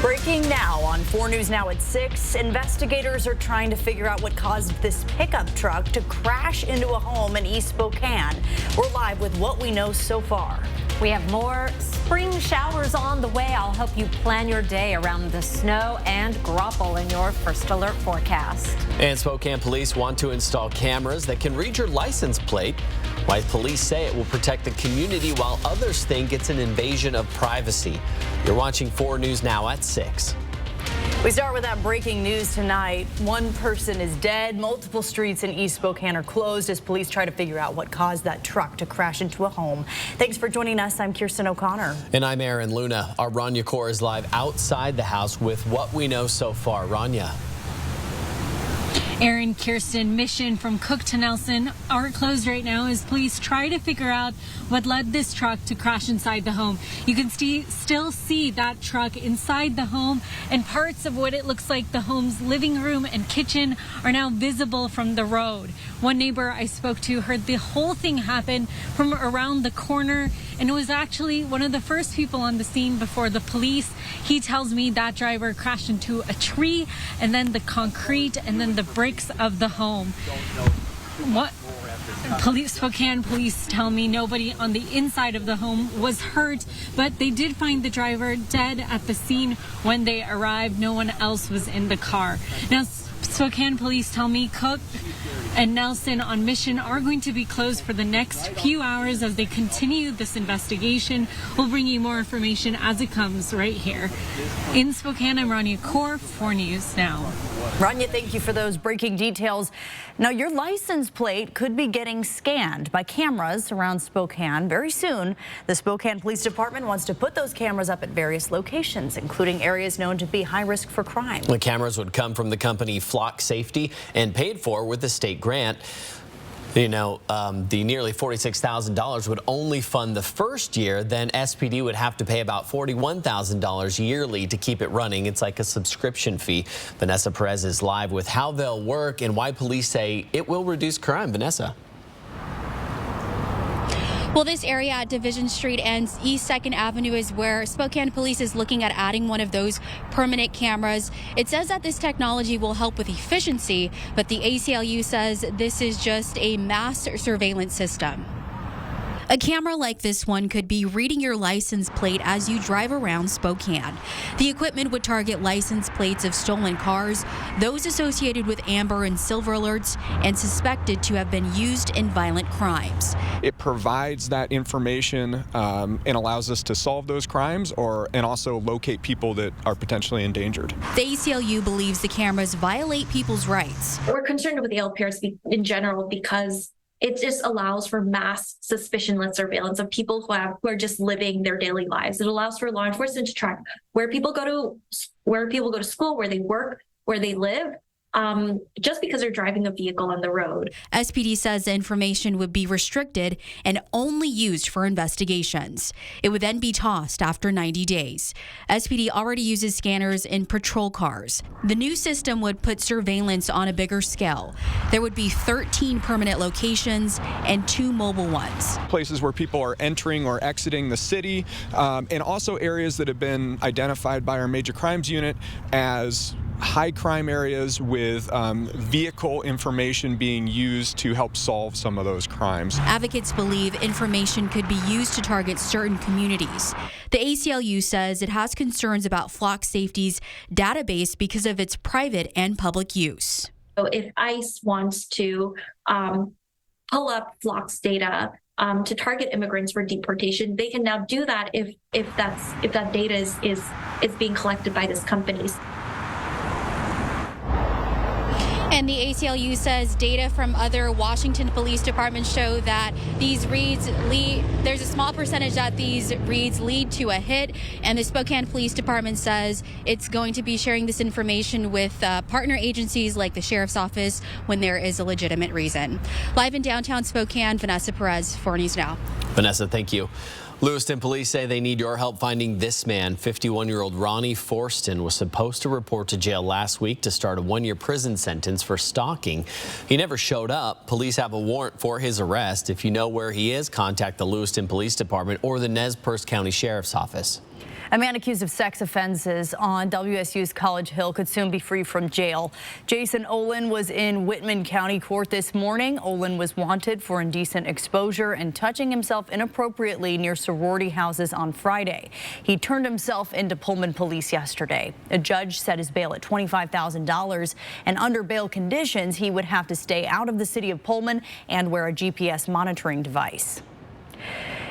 Breaking now on 4 News Now at 6. Investigators are trying to figure out what caused this pickup truck to crash into a home in East Spokane. We're live with what we know so far. We have more spring showers on the way. I'll help you plan your day around the snow and graupel in your first alert forecast. And Spokane police want to install cameras that can read your license plate. Why police say it will protect the community while others think it's an invasion of privacy. You're watching 4 News Now at 6. We start with that breaking news tonight. One person is dead. Multiple streets in East Spokane are closed as police try to figure out what caused that truck to crash into a home. Thanks for joining us. I'm Kirsten O'Connor. And I'm Aaron Luna. Our Rania Kaur is live outside the house with what we know so far. Rania. Aaron, Kirsten, Mission from Cook to Nelson are closed right now as police try to figure out what led this truck to crash inside the home. You can still see that truck inside the home, and parts of what it looks like the home's living room and kitchen are now visible from the road. One neighbor I spoke to heard the whole thing happen from around the corner and was actually one of the first people on the scene before the police. He tells me that driver crashed into a tree and then the concrete and then the bricks of the home. What Spokane police tell me nobody on the inside of the home was hurt, but they did find the driver dead at the scene when they arrived. No one else was in the car. Now, Spokane police tell me Cook and Nelson on Mission are going to be closed for the next few hours as they continue this investigation. We'll bring you more information as it comes right here. In Spokane, I'm Rania Kaur, 4 News Now. Rania, thank you for those breaking details. Now, your license plate could be getting scanned by cameras around Spokane very soon. The Spokane Police Department wants to put those cameras up at various locations, including areas known to be high risk for crime. The cameras would come from the company Flock Safety and paid for with the state grant. You know, the nearly $46,000 would only fund the first year. Then SPD would have to pay about $41,000 yearly to keep it running. It's like a subscription fee. Vanessa Perez is live with how they'll work and why police say it will reduce crime. Vanessa. Well, this area at Division Street and East 2nd Avenue is where Spokane Police is looking at adding one of those permanent cameras. It says that this technology will help with efficiency, but the ACLU says this is just a mass surveillance system. A camera like this one could be reading your license plate as you drive around Spokane. The equipment would target license plates of stolen cars, those associated with amber and silver alerts, and suspected to have been used in violent crimes. It provides that information and allows us to solve those crimes and also locate people that are potentially endangered. The ACLU believes the cameras violate people's rights. We're concerned with the LPRs in general because it just allows for mass suspicionless surveillance of people who are just living their daily lives. It allows for law enforcement to track where people go to school, where they work, where they live, just because they're driving a vehicle on the road. SPD says the information would be restricted and only used for investigations. It would then be tossed after 90 days. SPD already uses scanners in patrol cars. The new system would put surveillance on a bigger scale. There would be 13 permanent locations and 2 mobile ones. Places where people are entering or exiting the city, and also areas that have been identified by our major crimes unit as high crime areas with vehicle information being used to help solve some of those crimes. Advocates believe information could be used to target certain communities. The ACLU says it has concerns about Flock Safety's database because of its private and public use. So if ICE wants to pull up Flock's data to target immigrants for deportation, they can now do that if that data is being collected by these companies. And the ACLU says data from other Washington police departments show that these reads there's a small percentage that these reads lead to a hit. And the Spokane Police Department says it's going to be sharing this information with partner agencies like the Sheriff's Office when there is a legitimate reason. Live in downtown Spokane, Vanessa Perez, 4 News Now. Vanessa, thank you. Lewiston police say they need your help finding this man. 51-year-old Ronnie Forston was supposed to report to jail last week to start a 1-year prison sentence for stalking. He never showed up. Police have a warrant for his arrest. If you know where he is, contact the Lewiston Police Department or the Nez Perce County Sheriff's Office. A man accused of sex offenses on WSU's College Hill could soon be free from jail. Jason Olin was in Whitman County Court this morning. Olin was wanted for indecent exposure and touching himself inappropriately near sorority houses on Friday. He turned himself into Pullman police yesterday. A judge set his bail at $25,000, and under bail conditions, he would have to stay out of the city of Pullman and wear a GPS monitoring device.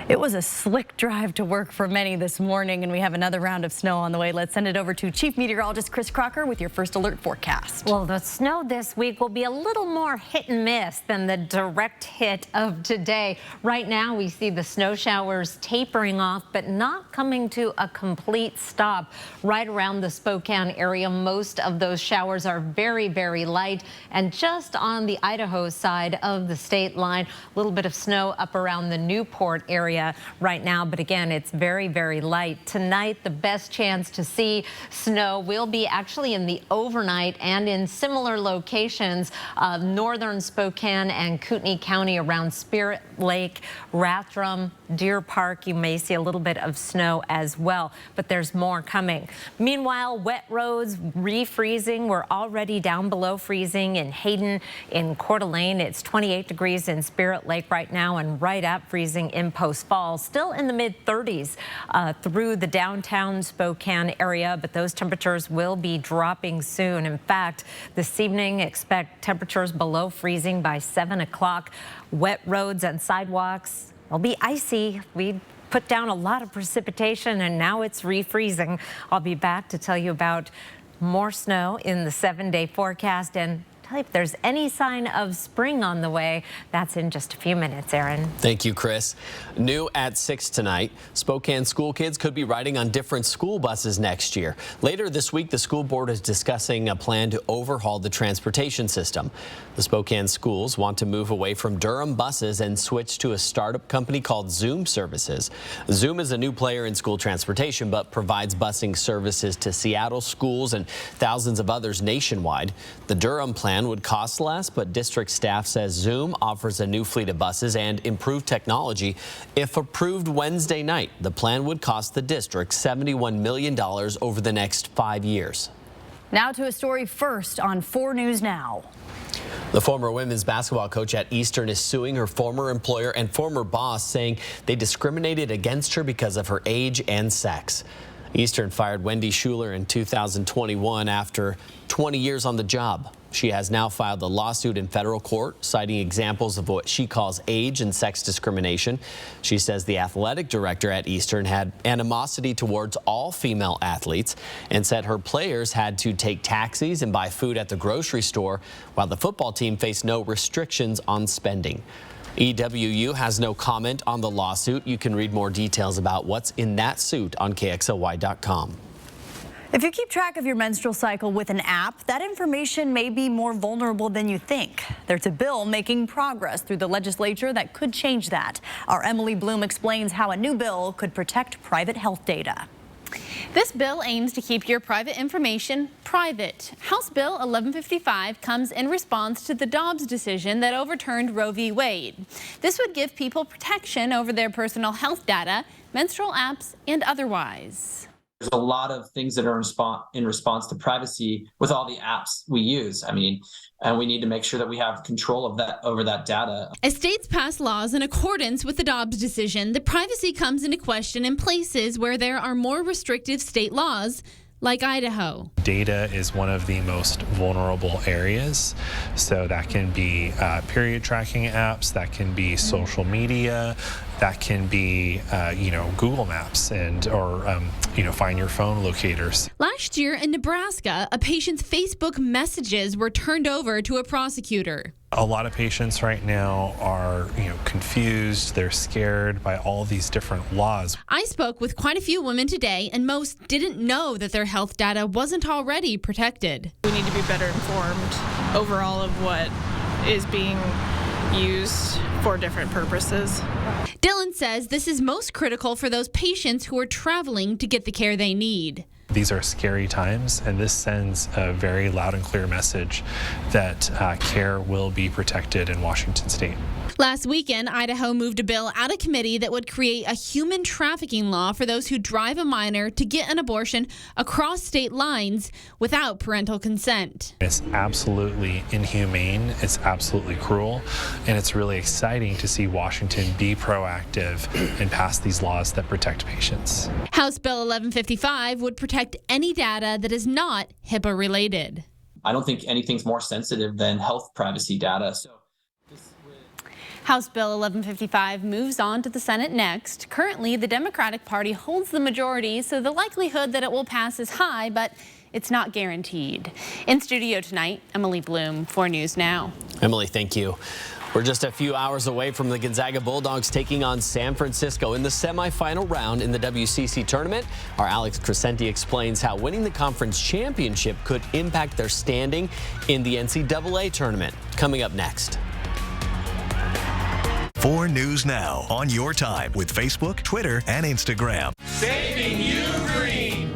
It was a slick drive to work for many this morning, and we have another round of snow on the way. Let's send it over to Chief Meteorologist Chris Crocker with your first alert forecast. Well, the snow this week will be a little more hit and miss than the direct hit of today. Right now, we see the snow showers tapering off, but not coming to a complete stop. Right around the Spokane area, most of those showers are very, very light, and just on the Idaho side of the state line, a little bit of snow up around the Newport area right now, but again, it's very, very light. Tonight, the best chance to see snow will be actually in the overnight and in similar locations of northern Spokane and Kootenai County around Spirit Lake, Rathdrum, Deer Park. You may see a little bit of snow as well, but there's more coming. Meanwhile, wet roads, refreezing. We're already down below freezing in Hayden, in Coeur d'Alene. It's 28 degrees in Spirit Lake right now and right at freezing in Post Falls. Still in the mid-30s through the downtown Spokane area, but those temperatures will be dropping soon. In fact, this evening, expect temperatures below freezing by 7 o'clock. Wet roads and sidewalks will be icy. We put down a lot of precipitation, and now it's refreezing. I'll be back to tell you about more snow in the 7-day forecast and if there's any sign of spring on the way. That's in just a few minutes, Aaron. Thank you, Chris. New at 6 tonight, Spokane school kids could be riding on different school buses next year. Later this week, the school board is discussing a plan to overhaul the transportation system. The Spokane schools want to move away from Durham buses and switch to a startup company called Zoom Services. Zoom is a new player in school transportation, but provides busing services to Seattle schools and thousands of others nationwide. The Durham plan would cost less, but district staff says Zoom offers a new fleet of buses and improved technology. If approved Wednesday night, the plan would cost the district $71 million over the next 5 years. Now to a story first on 4 News Now. The former women's basketball coach at Eastern is suing her former employer and former boss, saying they discriminated against her because of her age and sex. Eastern fired Wendy Schuler in 2021 after 20 years on the job. She has now filed a lawsuit in federal court, citing examples of what she calls age and sex discrimination. She says the athletic director at Eastern had animosity towards all female athletes and said her players had to take taxis and buy food at the grocery store, while the football team faced no restrictions on spending. EWU has no comment on the lawsuit. You can read more details about what's in that suit on KXLY.com. If you keep track of your menstrual cycle with an app, that information may be more vulnerable than you think. There's a bill making progress through the legislature that could change that. Our Emily Bloom explains how a new bill could protect private health data. This bill aims to keep your private information private. House Bill 1155 comes in response to the Dobbs decision that overturned Roe v. Wade. This would give people protection over their personal health data, menstrual apps, and otherwise. There's a lot of things that are in response to privacy with all the apps we use. And we need to make sure that we have control of that over that data. As states pass laws in accordance with the Dobbs decision, the privacy comes into question in places where there are more restrictive state laws, like Idaho. Data is one of the most vulnerable areas. So that can be period tracking apps, that can be social media, that can be, Google Maps or Find Your Phone locators. Last year in Nebraska, a patient's Facebook messages were turned over to a prosecutor. A lot of patients right now are, confused. They're scared by all these different laws. I spoke with quite a few women today, and most didn't know that their health data wasn't already protected. We need to be better informed overall of what is being used for different purposes. Dylan says this is most critical for those patients who are traveling to get the care they need. These are scary times, and this sends a very loud and clear message that care will be protected in Washington State. Last weekend, Idaho moved a bill out of committee that would create a human trafficking law for those who drive a minor to get an abortion across state lines without parental consent. It's absolutely inhumane, it's absolutely cruel, and it's really exciting to see Washington be proactive and pass these laws that protect patients. House Bill 1155 would protect any data that is not HIPAA related. I don't think anything's more sensitive than health privacy data. House Bill 1155 moves on to the Senate next. Currently, the Democratic Party holds the majority, so the likelihood that it will pass is high, but it's not guaranteed. In studio tonight, Emily Bloom, 4 News Now. Emily, thank you. We're just a few hours away from the Gonzaga Bulldogs taking on San Francisco in the semifinal round in the WCC tournament. Our Alex Crescenti explains how winning the conference championship could impact their standing in the NCAA tournament. Coming up next. 4 News Now on your time with Facebook, Twitter, and Instagram. Saving you green.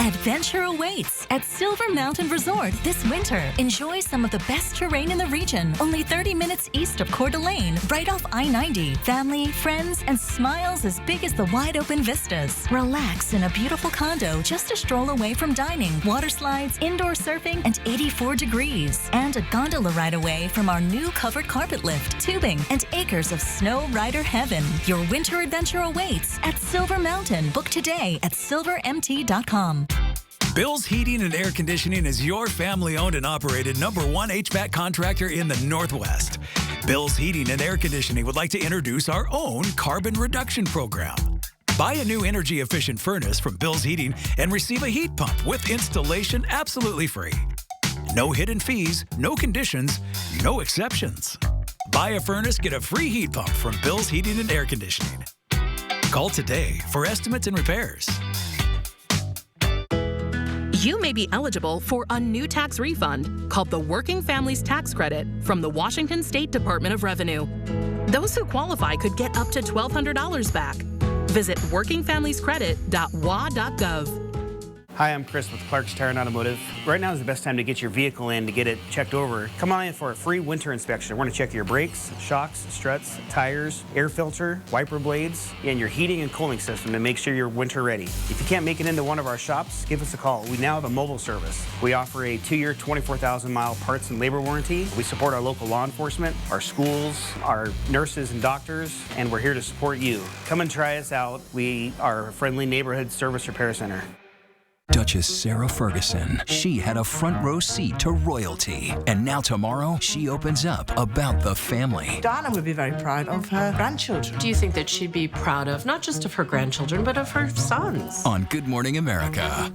Adventure awaits at Silver Mountain Resort this winter. Enjoy some of the best terrain in the region, only 30 minutes east of Coeur d'Alene, right off I-90. Family, friends, and smiles as big as the wide-open vistas. Relax in a beautiful condo just a stroll away from dining, water slides, indoor surfing, and 84 degrees. And a gondola ride away from our new covered carpet lift, tubing, and acres of snow rider heaven. Your winter adventure awaits at Silver Mountain. Book today at silvermt.com. Bill's Heating and Air Conditioning is your family-owned and operated #1 HVAC contractor in the Northwest. Bill's Heating and Air Conditioning would like to introduce our own carbon reduction program. Buy a new energy-efficient furnace from Bill's Heating and receive a heat pump with installation absolutely free. No hidden fees, no conditions, no exceptions. Buy a furnace, get a free heat pump from Bill's Heating and Air Conditioning. Call today for estimates and repairs. You may be eligible for a new tax refund called the Working Families Tax Credit from the Washington State Department of Revenue. Those who qualify could get up to $1,200 back. Visit workingfamiliescredit.wa.gov. Hi, I'm Chris with Clark's Tire and Automotive. Right now is the best time to get your vehicle in to get it checked over. Come on in for a free winter inspection. We're going to check your brakes, shocks, struts, tires, air filter, wiper blades, and your heating and cooling system to make sure you're winter ready. If you can't make it into one of our shops, give us a call. We now have a mobile service. We offer a 2-year, 24,000-mile parts and labor warranty. We support our local law enforcement, our schools, our nurses and doctors, and we're here to support you. Come and try us out. We are a friendly neighborhood service repair center. Duchess Sarah Ferguson. She had a front row seat to royalty. And now tomorrow, she opens up about the family. Donna would be very proud of her grandchildren. Do you think that she'd be proud of, not just of her grandchildren, but of her sons? On Good Morning America.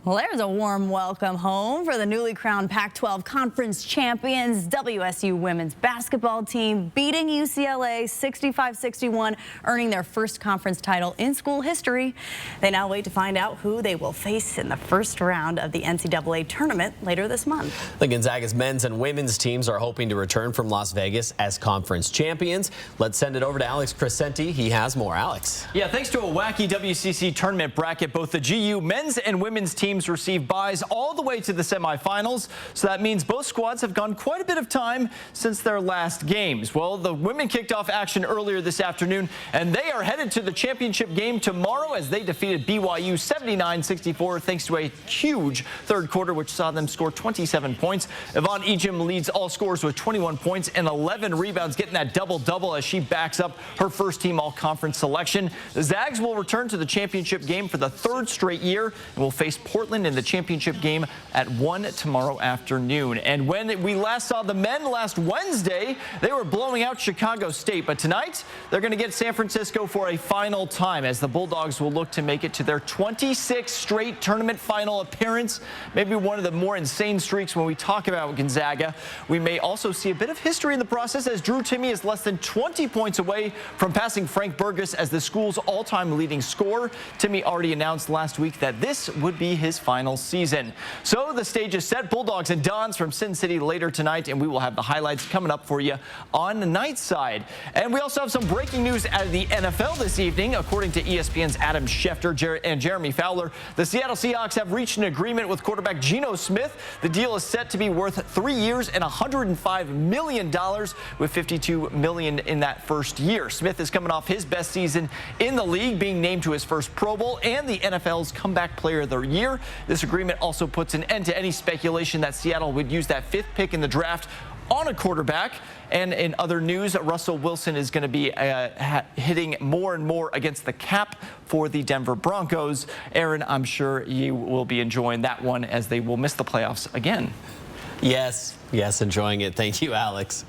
Well, there's a warm welcome home for the newly crowned Pac-12 Conference champions. WSU women's basketball team beating UCLA 65-61, earning their first conference title in school history. They now wait to find out who they will face in the first round of the NCAA tournament later this month. The Gonzaga's men's and women's teams are hoping to return from Las Vegas as conference champions. Let's send it over to Alex Crescenti. He has more. Alex. Yeah, thanks to a wacky WCC tournament bracket, both the GU men's and women's teams receive buys all the way to the semifinals. So that means both squads have gone quite a bit of time since their last games. Well, the women kicked off action earlier this afternoon, and they are headed to the championship game tomorrow as they defeated BYU 79-64 thanks to a huge third quarter, which saw them score 27 points. Yvonne Ejim leads all scorers with 21 points and 11 rebounds, getting that double-double as she backs up her first team all-conference selection. The Zags will return to the championship game for the third straight year and will face Portland Portland in the championship game at 1 tomorrow afternoon. And when we last saw the men last Wednesday, they were blowing out Chicago State. But tonight, they're going to get San Francisco for a final time as the Bulldogs will look to make it to their 26th straight tournament final appearance. Maybe one of the more insane streaks when we talk about Gonzaga. We may also see a bit of history in the process as Drew Timme is less than 20 points away from passing Frank Burgess as the school's all-time leading scorer. Timme already announced last week that this would be his final season. So the stage is set. Bulldogs and Dons from Sin City later tonight, and we will have the highlights coming up for you on the night side. And we also have some breaking news out of the NFL this evening. According to ESPN's Adam Schefter and Jeremy Fowler, the Seattle Seahawks have reached an agreement with quarterback Geno Smith. The deal is set to be worth 3 years and $105 million, with $52 million in that first year. Smith is coming off his best season in the league, being named to his first Pro Bowl and the NFL's Comeback Player of the Year. This agreement also puts an end to any speculation that Seattle would use that 5th pick in the draft on a quarterback. And in other news, Russell Wilson is going to be hitting more and more against the cap for the Denver Broncos. Aaron, I'm sure you will be enjoying that one as they will miss the playoffs again. Yes, enjoying it. Thank you, Alex.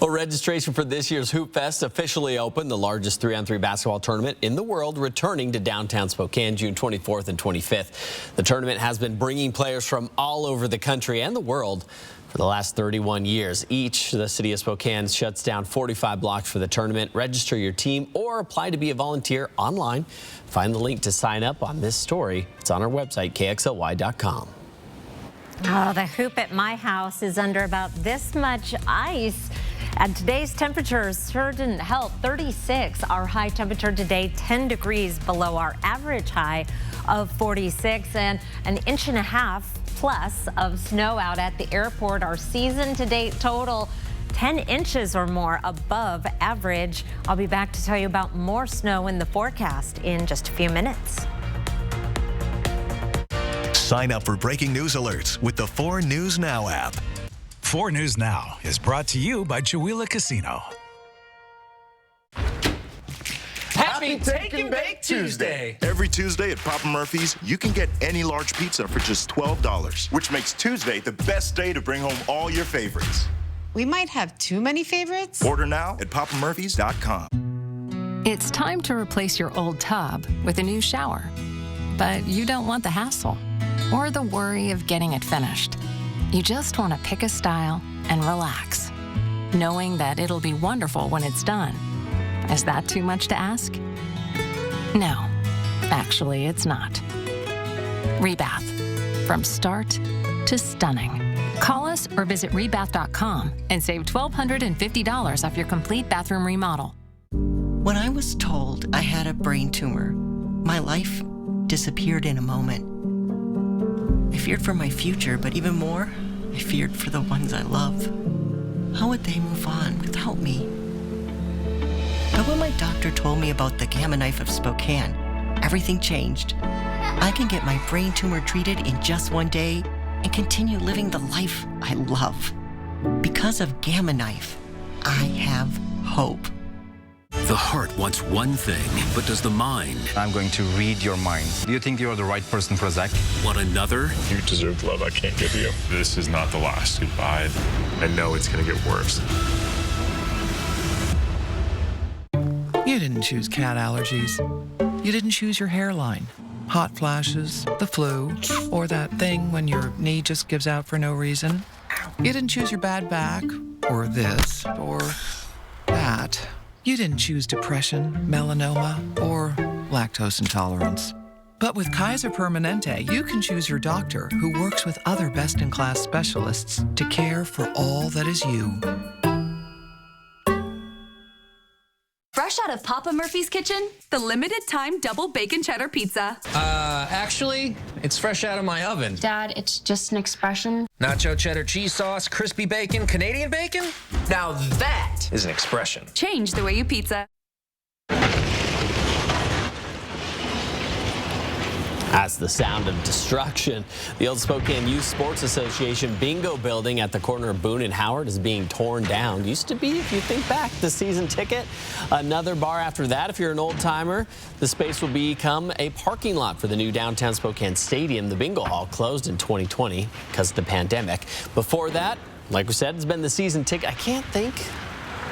Well, registration for this year's Hoop Fest officially opened, the largest 3-on-3 basketball tournament in the world, returning to downtown Spokane June 24th and 25th. The tournament has been bringing players from all over the country and the world for the last 31 years. The city of Spokane shuts down 45 blocks for the tournament. Register your team or apply to be a volunteer online. Find the link to sign up on this story. It's on our website, KXLY.com. Oh, the hoop at my house is under about this much ice. And today's temperatures sure didn't help. 36, our high temperature today, 10 degrees below our average high of 46, and an inch and a half plus of snow out at the airport. Our season to date total 10 inches or more above average. I'll be back to tell you about more snow in the forecast in just a few minutes. Sign up for breaking news alerts with the 4 News Now app. 4 News Now is brought to you by Chihuahua Casino. Happy Take and Bake Tuesday! Every Tuesday at Papa Murphy's, you can get any large pizza for just $12, which makes Tuesday the best day to bring home all your favorites. We might have too many favorites. Order now at papamurphys.com. It's time to replace your old tub with a new shower. But you don't want the hassle or the worry of getting it finished. You just want to pick a style and relax, knowing that it'll be wonderful when it's done. Is that too much to ask? No, actually it's not. Rebath, from start to stunning. Call us or visit rebath.com and save $1,250 off your complete bathroom remodel. When I was told I had a brain tumor, my life disappeared in a moment. I feared for my future, but even more, I feared for the ones I love. How would they move on without me? But when my doctor told me about the Gamma Knife of Spokane, everything changed. I can get my brain tumor treated in just 1 day and continue living the life I love. Because of Gamma Knife, I have hope. The heart wants one thing, but does the mind? I'm going to read your mind. Do you think you're the right person for Zach? Want another? You deserve love I can't give you. This is not the last goodbye. I know it's going to get worse. You didn't choose cat allergies. You didn't choose your hairline, hot flashes, the flu, or that thing when your knee just gives out for no reason. You didn't choose your bad back, or this, or that. You didn't choose depression, melanoma, or lactose intolerance. But with Kaiser Permanente, you can choose your doctor who works with other best-in-class specialists to care for all that is you. Fresh out of Papa Murphy's kitchen, the limited time double bacon cheddar pizza. Actually, it's fresh out of my oven. Dad, it's just an expression. Nacho cheddar cheese sauce, crispy bacon, Canadian bacon? Now that is an expression. Change the way you pizza. That's the sound of destruction. The old Spokane Youth Sports Association bingo building at the corner of Boone and Howard is being torn down. Used to be, if you think back, the season ticket. Another bar after that. If you're an old timer, the space will become a parking lot for the new downtown Spokane Stadium. The bingo hall closed in 2020 because of the pandemic. Before that, like we said, it's been the season ticket. I can't think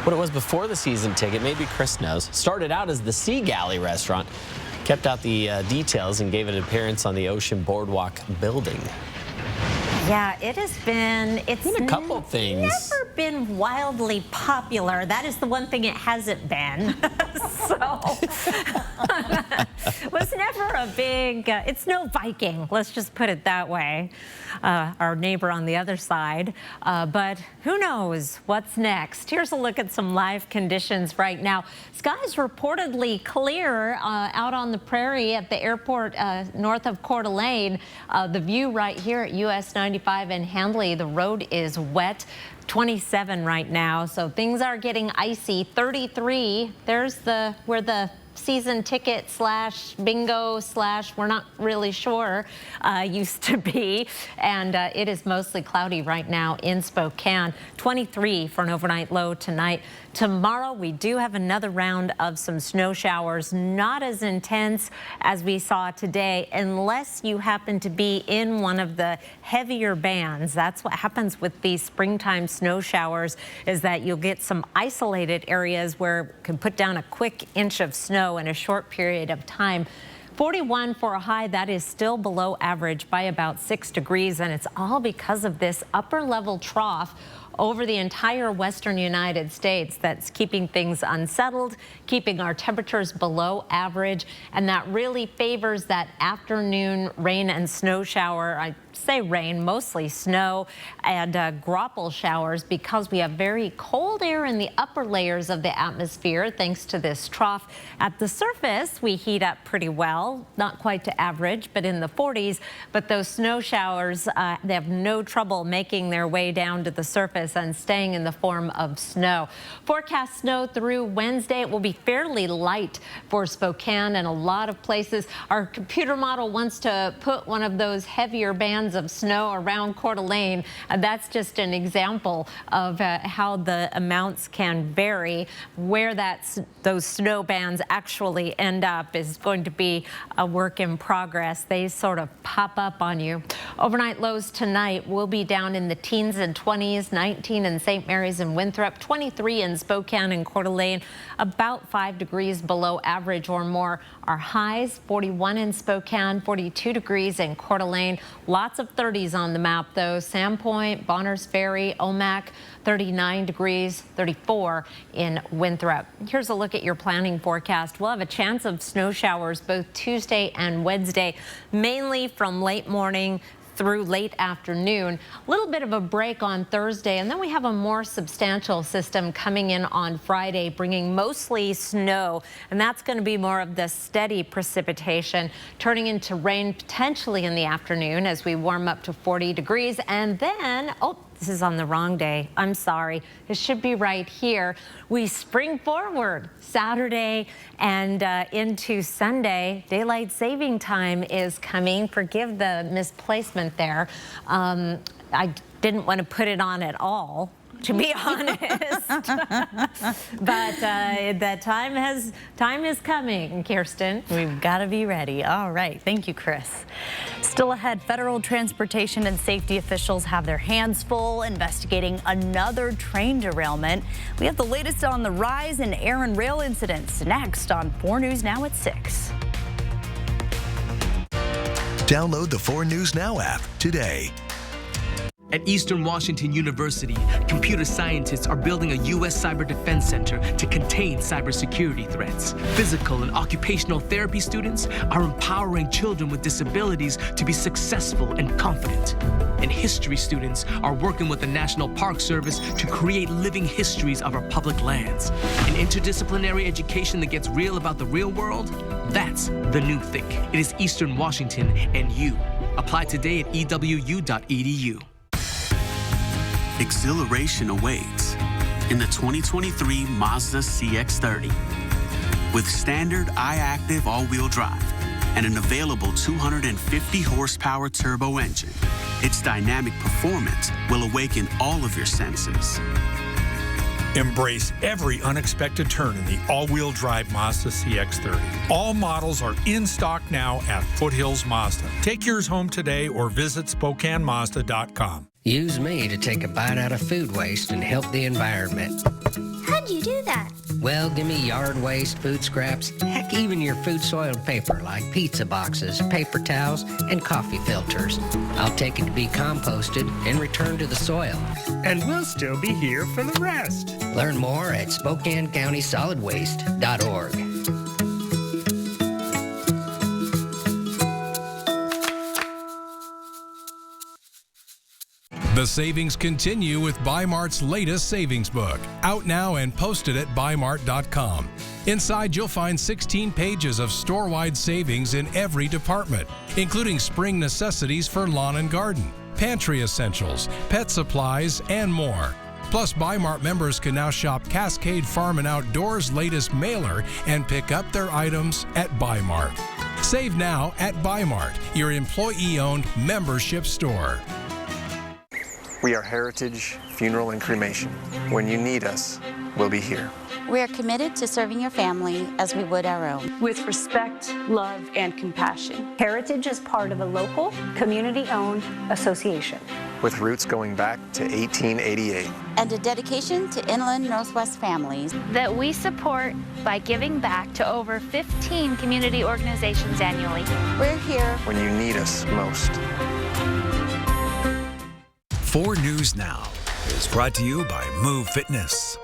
what it was before the season ticket. Maybe Chris knows. Started out as the Sea Galley restaurant. Kept out the details and gave it an appearance on the Ocean Boardwalk building. Yeah, it's been a couple things. Never been wildly popular. That is the one thing it hasn't been. So it was never a big, it's no Viking, let's just put it that way. Our neighbor on the other side. But who knows what's next? Here's a look at some live conditions right now. Skies reportedly clear out on the prairie at the airport north of Coeur d'Alene. The view right here at US 95 in Handley, the road is wet. 27 right now, so things are getting icy. 33, there's where the season ticket slash bingo slash we're not really sure used to be, and it is mostly cloudy right now in Spokane. 23 for an overnight low tonight. Tomorrow we do have another round of some snow showers, not as intense as we saw today unless you happen to be in one of the heavier bands. That's what happens with these springtime snow showers, is that you'll get some isolated areas where it can put down a quick inch of snow in a short period of time. 41 for a high. That is still below average by about 6 degrees, and it's all because of this upper level trough over the entire western United States that's keeping things unsettled, keeping our temperatures below average, and that really favors that afternoon rain and snow shower. I say rain, mostly snow and graupel showers, because we have very cold air in the upper layers of the atmosphere thanks to this trough. At the surface, we heat up pretty well, not quite to average, but in the 40s. But those snow showers, they have no trouble making their way down to the surface and staying in the form of snow. Forecast snow through Wednesday. It will be fairly light for Spokane and a lot of places. Our computer model wants to put one of those heavier bands of snow around Coeur d'Alene. That's just an example of how the amounts can vary. Where those snow bands actually end up is going to be a work in progress. They sort of pop up on you. Overnight lows tonight will be down in the teens and 20s, 19 in St. Mary's and Winthrop, 23 in Spokane and Coeur d'Alene, about 5 degrees below average or more. Our highs, 41 in Spokane, 42 degrees in Coeur d'Alene. Lots of 30s on the map, though. Sandpoint, Bonners Ferry, Omak, 39 degrees, 34 in Winthrop. Here's a look at your planning forecast. We'll have a chance of snow showers both Tuesday and Wednesday, mainly from late morning through late afternoon. A little bit of a break on Thursday, and then we have a more substantial system coming in on Friday, bringing mostly snow, and that's going to be more of the steady precipitation, turning into rain potentially in the afternoon as we warm up to 40 degrees. And then, this is on the wrong day. I'm sorry. It should be right here. We spring forward Saturday and into Sunday. Daylight saving time is coming. Forgive the misplacement there. I didn't want to put it on at all, to be honest. But that time is coming, Kirsten. We've got to be ready. All right. Thank you, Chris. Still ahead, federal transportation and safety officials have their hands full investigating another train derailment. We have the latest on the rise in air and rail incidents next on 4 News Now at 6. Download the 4 News Now app today. At Eastern Washington University, computer scientists are building a U.S. cyber defense center to contain cybersecurity threats. Physical and occupational therapy students are empowering children with disabilities to be successful and confident. And history students are working with the National Park Service to create living histories of our public lands. An interdisciplinary education that gets real about the real world? That's the new think. It is Eastern Washington and you. Apply today at ewu.edu. Exhilaration awaits in the 2023 Mazda CX-30. With standard iActive all-wheel drive and an available 250 horsepower turbo engine. Its dynamic performance will awaken all of your senses. Embrace every unexpected turn in the all-wheel drive Mazda CX-30. All models are in stock now at Foothills Mazda. Take yours home today or visit SpokaneMazda.com. Use me to take a bite out of food waste and help the environment. How'd you do that? Well, give me yard waste, food scraps, heck, even your food-soiled paper like pizza boxes, paper towels, and coffee filters. I'll take it to be composted and returned to the soil. And we'll still be here for the rest. Learn more at SpokaneCountySolidWaste.org. The savings continue with Bi-Mart's latest savings book, out now and posted at BuyMart.com. Inside, you'll find 16 pages of store-wide savings in every department, including spring necessities for lawn and garden, pantry essentials, pet supplies, and more. Plus, Bi-Mart members can now shop Cascade Farm and Outdoors' latest mailer and pick up their items at Bi-Mart. Save now at Bi-Mart, your employee-owned membership store. We are Heritage Funeral and Cremation. When you need us, we'll be here. We are committed to serving your family as we would our own. With respect, love, and compassion. Heritage is part of a local, community-owned association. With roots going back to 1888. And a dedication to inland Northwest families. That we support by giving back to over 15 community organizations annually. We're here when you need us most. 4 News Now is brought to you by Move Fitness.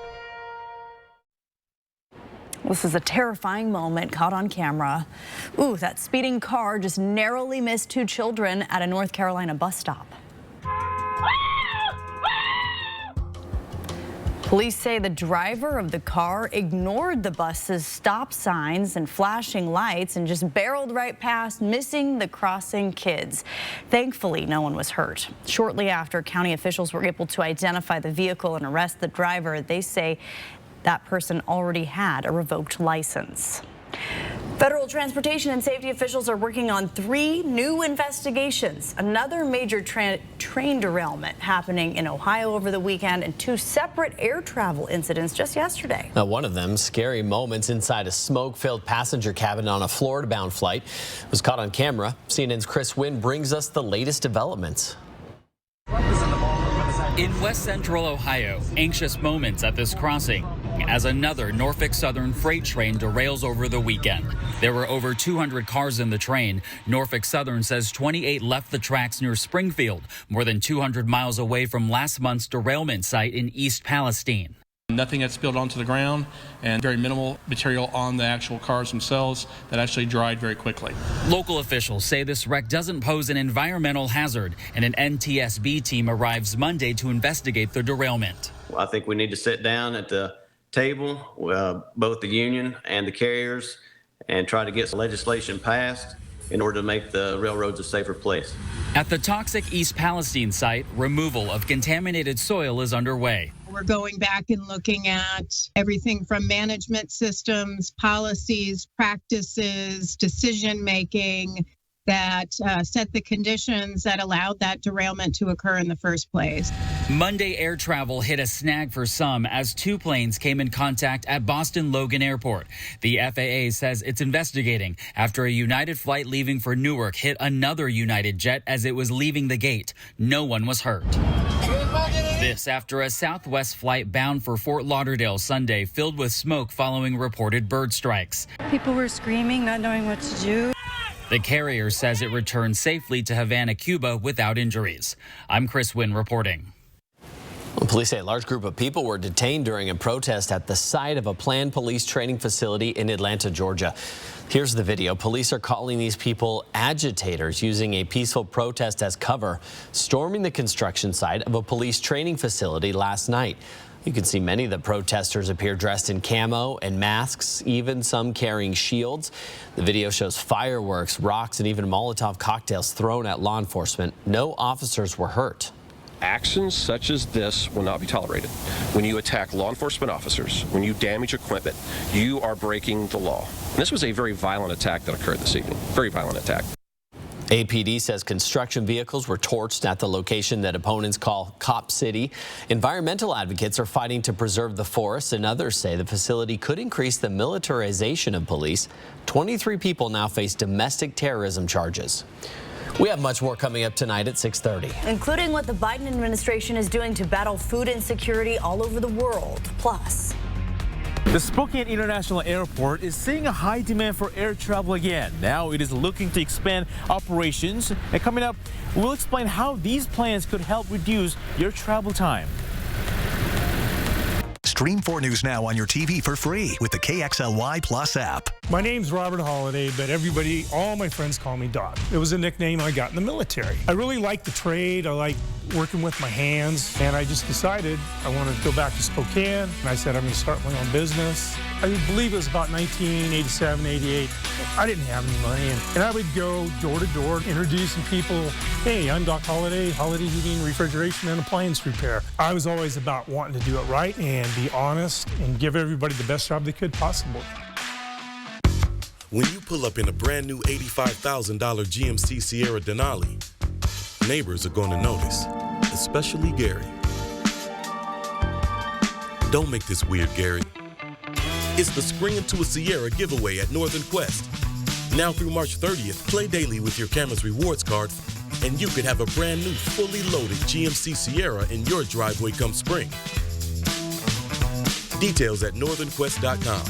This is a terrifying moment caught on camera. Ooh, that speeding car just narrowly missed 2 children at a North Carolina bus stop. Police say the driver of the car ignored the bus's stop signs and flashing lights and just barreled right past, missing the crossing kids. Thankfully, no one was hurt. Shortly after, county officials were able to identify the vehicle and arrest the driver. They say that person already had a revoked license. Federal transportation and safety officials are working on 3 new investigations. Another major train derailment happening in Ohio over the weekend and 2 separate air travel incidents just yesterday. Now, one of them, scary moments inside a smoke-filled passenger cabin on a Florida-bound flight, was caught on camera. CNN's Chris Wynn brings us the latest developments. In West Central Ohio, anxious moments at this crossing as another Norfolk Southern freight train derails over the weekend. There were over 200 cars in the train. Norfolk Southern says 28 left the tracks near Springfield, more than 200 miles away from last month's derailment site in East Palestine. Nothing had spilled onto the ground and very minimal material on the actual cars themselves that actually dried very quickly. Local officials say this wreck doesn't pose an environmental hazard, and an NTSB team arrives Monday to investigate the derailment. I think we need to sit down at the table, both the union and the carriers, and try to get some legislation passed in order to make the railroads a safer place. At the toxic East Palestine site, removal of contaminated soil is underway. We're going back and looking at everything from management systems, policies, practices, decision-making that set the conditions that allowed that derailment to occur in the first place. Monday air travel hit a snag for some as 2 planes came in contact at Boston Logan Airport. The FAA says it's investigating after a United flight leaving for Newark hit another United jet as it was leaving the gate. No one was hurt. This after a Southwest flight bound for Fort Lauderdale Sunday filled with smoke following reported bird strikes. People were screaming, not knowing what to do. The carrier says it returned safely to Havana, Cuba without injuries. I'm Chris Wynn reporting. Police say a large group of people were detained during a protest at the site of a planned police training facility in Atlanta, Georgia. Here's the video. Police are calling these people agitators, using a peaceful protest as cover, storming the construction site of a police training facility last night. You can see many of the protesters appear dressed in camo and masks, even some carrying shields. The video shows fireworks, rocks, and even Molotov cocktails thrown at law enforcement. No officers were hurt. actions such as this will not be tolerated. When you attack law enforcement officers, when you damage equipment, you are breaking the law. And this was a very violent attack that occurred this evening. Very violent attack. APD says construction vehicles were torched at the location that opponents call Cop City. Environmental advocates are fighting to preserve the forest, and others say the facility could increase the militarization of police. 23 people now face domestic terrorism charges. We have much more coming up tonight at 6:30. Including what the Biden administration is doing to battle food insecurity all over the world. Plus, the Spokane International Airport is seeing a high demand for air travel again. Now it is looking to expand operations. And coming up, we'll explain how these plans could help reduce your travel time. Stream 4 News now on your TV for free with the KXLY Plus app. My name's Robert Holiday, but all my friends call me Doc. It was a nickname I got in the military. I really like the trade. I like working with my hands, and I just decided I wanted to go back to Spokane, and I said I'm going to start my own business. I believe it was about 1987, 88. I didn't have any money, and I would go door to door introducing people, hey, I'm Doc Holiday, Holiday Heating, Refrigeration, and Appliance Repair. I was always about wanting to do it right and be honest and give everybody the best job they could possible. When you pull up in a brand new $85,000 GMC Sierra Denali, neighbors are going to notice, especially Gary. Don't make this weird, Gary. It's the Spring Into a Sierra giveaway at Northern Quest. Now through March 30th, play daily with your Cameras Rewards card, and you could have a brand new, fully loaded GMC Sierra in your driveway come spring. Details at northernquest.com.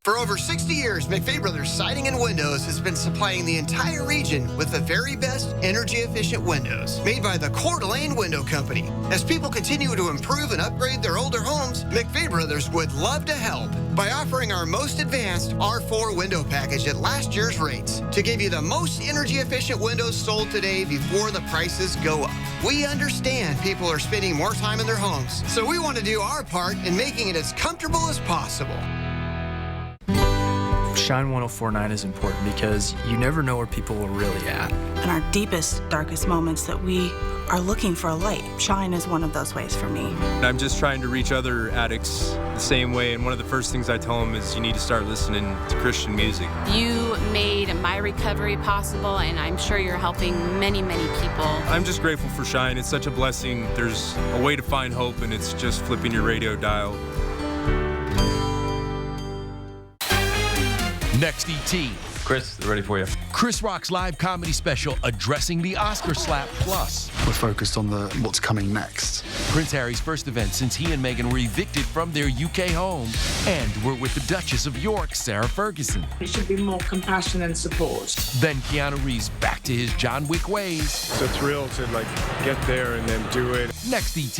For over 60 years, McVey Brothers Siding and Windows has been supplying the entire region with the very best energy-efficient windows made by the Coeur d'Alene Window Company. As people continue to improve and upgrade their older homes, McVey Brothers would love to help by offering our most advanced R4 window package at last year's rates to give you the most energy-efficient windows sold today before the prices go up. We understand people are spending more time in their homes, so we want to do our part in making it as comfortable as possible. Shine 104.9 is important because you never know where people are really at. In our deepest, darkest moments that we are looking for a light, Shine is one of those ways for me. I'm just trying to reach other addicts the same way, and one of the first things I tell them is you need to start listening to Christian music. You made my recovery possible, and I'm sure you're helping many, many people. I'm just grateful for Shine. It's such a blessing. There's a way to find hope, and it's just flipping your radio dial. Next, ET. Chris, ready for you. Chris Rock's live comedy special addressing the Oscar slap. Plus, we're focused on what's coming next. Prince Harry's first event since he and Meghan were evicted from their UK home. And we're with the Duchess of York, Sarah Ferguson. It should be more compassion and support. Then Keanu Reeves back to his John Wick ways. It's a thrill to get there and then do it. Next, ET.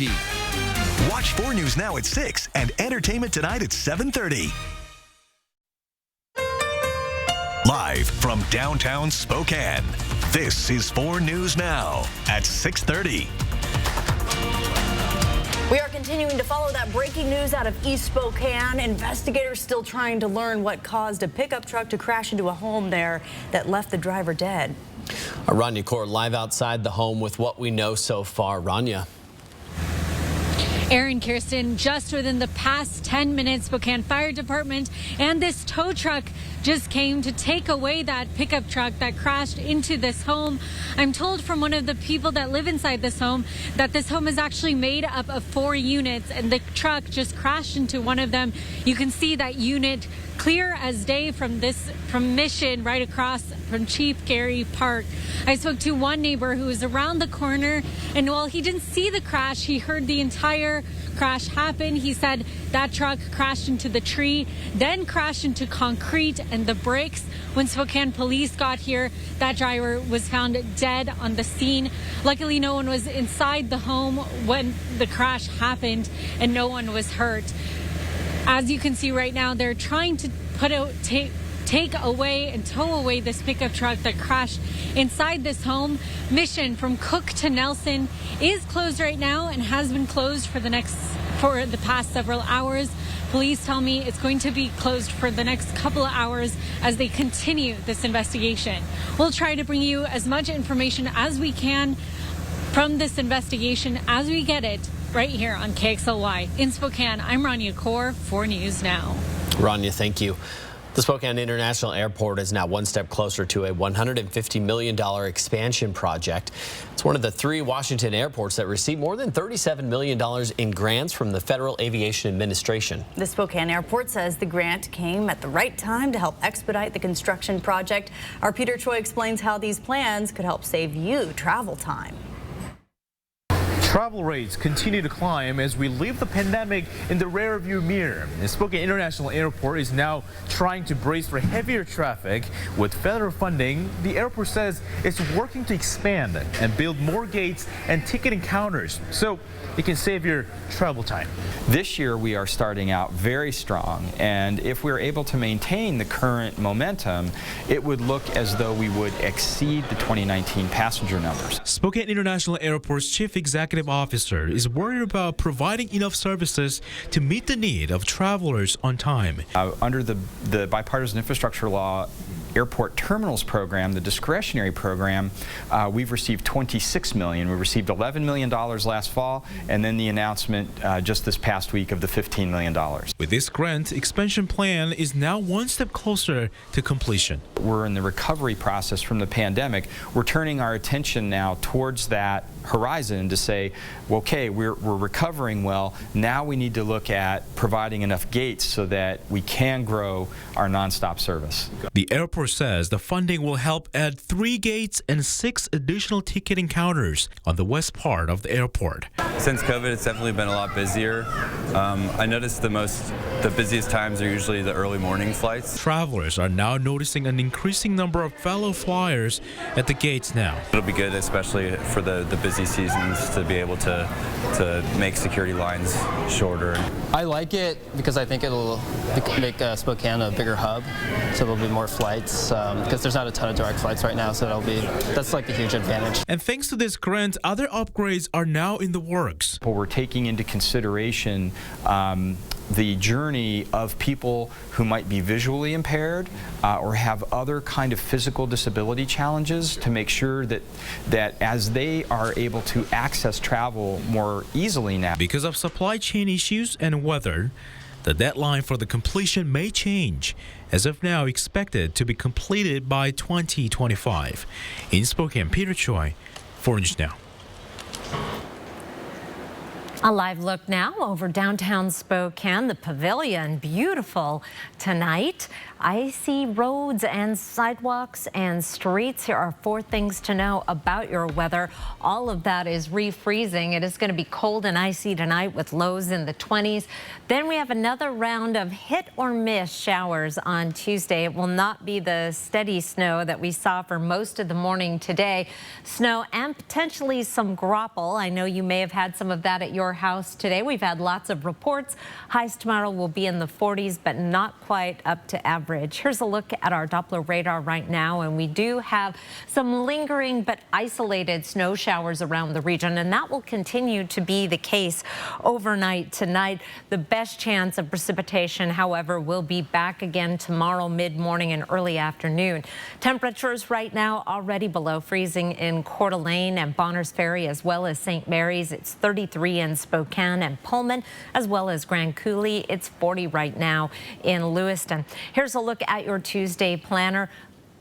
Watch 4 News now at 6 and Entertainment Tonight at 7:30. Live from downtown Spokane, this is 4 News Now at 6:30. We are continuing to follow that breaking news out of East Spokane. Investigators still trying to learn what caused a pickup truck to crash into a home there that left the driver dead. Rania Kaur live outside the home with what we know so far. Rania. Aaron, Kirsten, just within the past 10 minutes, Spokane Fire Department and this tow truck just came to take away that pickup truck that crashed into this home. I'm told from one of the people that live inside this home that this home is actually made up of 4 units, and the truck just crashed into one of them. You can see that unit clear as day from Mission right across from Chief Gary Park. I spoke to one neighbor who was around the corner, and while he didn't see the crash, he heard the entire crash happen. He said that truck crashed into the tree, then crashed into concrete and the brakes. When Spokane police got here, that driver was found dead on the scene. Luckily, no one was inside the home when the crash happened, and no one was hurt. As you can see right now, they're trying to take away and tow away this pickup truck that crashed inside this home. Mission from Cook to Nelson is closed right now and has been closed for the past several hours. Police tell me it's going to be closed for the next couple of hours as they continue this investigation. We'll try to bring you as much information as we can from this investigation as we get it right here on KXLY. In Spokane, I'm Rania Kaur, 4 News Now. Rania, thank you. The Spokane International Airport is now one step closer to a $150 million expansion project. It's one of the 3 Washington airports that received more than $37 million in grants from the Federal Aviation Administration. The Spokane Airport says the grant came at the right time to help expedite the construction project. Our Peter Choi explains how these plans could help save you travel time. Travel rates continue to climb as we leave the pandemic in the rearview mirror. The Spokane International Airport is now trying to brace for heavier traffic. With federal funding, the airport says it's working to expand and build more gates and ticketing counters so it can save your travel time. This year we are starting out very strong, and if we're able to maintain the current momentum, it would look as though we would exceed the 2019 passenger numbers. Spokane International Airport's Chief Executive Officer is worried about providing enough services to meet the need of travelers on time. Under the Bipartisan Infrastructure Law Airport Terminals Program, the discretionary program, we've received $26 million. We received $11 million last fall, and then the announcement just this past week of the $15 million. With this grant, expansion plan is now one step closer to completion. We're in the recovery process from the pandemic. We're turning our attention now towards that horizon to say, well, okay, we're recovering well. Now we need to look at providing enough gates so that we can grow our nonstop service. The airport says the funding will help add 3 gates and 6 additional ticketing counters on the west part of the airport. Since COVID, it's definitely been a lot busier. I noticed the busiest times are usually the early morning flights. Travelers are now noticing an increasing number of fellow flyers at the gates now. It'll be good, especially for the busy seasons, to be able to make security lines shorter. I like it because I think it'll make Spokane a bigger hub, so there'll be more flights because there's not a ton of direct flights right now, so that's like a huge advantage. And thanks to this grant, other upgrades are now in the works. We're taking into consideration the journey of people who might be visually impaired or have other kind of physical disability challenges to make sure that as they are able to access travel more easily now. Because of supply chain issues and weather, the deadline for the completion may change. As of now, expected to be completed by 2025. In Spokane, Peter Choi, 4 News Now. A live look now over downtown Spokane, the Pavilion, beautiful tonight. Icy roads and sidewalks and streets. Here are 4 things to know about your weather. All of that is refreezing. It is going to be cold and icy tonight with lows in the 20s. Then we have another round of hit or miss showers on Tuesday. It will not be the steady snow that we saw for most of the morning today. Snow and potentially some graupel. I know you may have had some of that at your house today. We've had lots of reports. Highs tomorrow will be in the 40s, but not quite up to average. Here's a look at our Doppler radar right now, and we do have some lingering but isolated snow showers around the region, and that will continue to be the case overnight tonight. The best chance of precipitation, however, will be back again tomorrow mid-morning and early afternoon. Temperatures right now already below freezing in Coeur d'Alene and Bonners Ferry, as well as St. Mary's. It's 33 in Spokane and Pullman, as well as Grand Coulee. It's 40 right now in Lewiston. Here's a look at your Tuesday planner.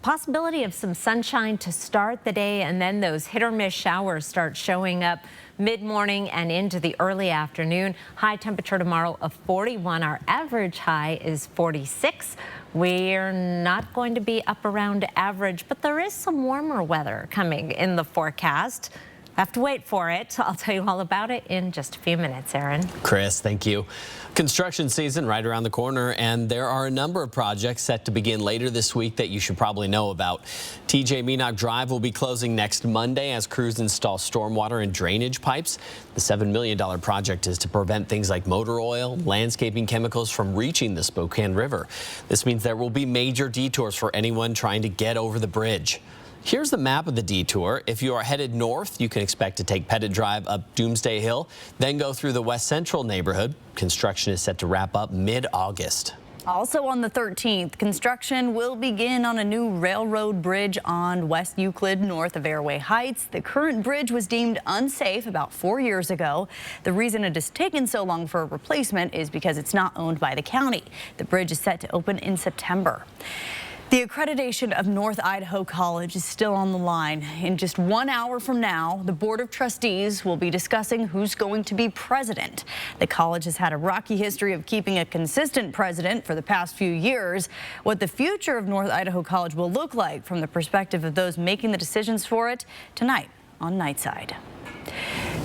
Possibility of some sunshine to start the day, and then those hit or miss showers start showing up mid-morning and into the early afternoon. High temperature tomorrow of 41. Our average high is 46. We're not going to be up around average, but there is some warmer weather coming in the forecast. Have to wait for it. I'll tell you all about it in just a few minutes, Aaron. Chris, thank you. Construction season right around the corner, and there are a number of projects set to begin later this week that you should probably know about. TJ Meanock Drive will be closing next Monday as crews install stormwater and drainage pipes. The $7 million project is to prevent things like motor oil, landscaping chemicals from reaching the Spokane River. This means there will be major detours for anyone trying to get over the bridge. Here's the map of the detour. If you are headed north, you can expect to take Pettit Drive up Doomsday Hill, then go through the West Central neighborhood. Construction is set to wrap up mid-August. Also on the 13th, construction will begin on a new railroad bridge on West Euclid north of Airway Heights. The current bridge was deemed unsafe about 4 years ago. The reason it has taken so long for a replacement is because it's not owned by the county. The bridge is set to open in September. The accreditation of North Idaho College is still on the line. In just 1 hour from now, the Board of Trustees will be discussing who's going to be president. The college has had a rocky history of keeping a consistent president for the past few years. What the future of North Idaho College will look like from the perspective of those making the decisions for it, tonight on Nightside.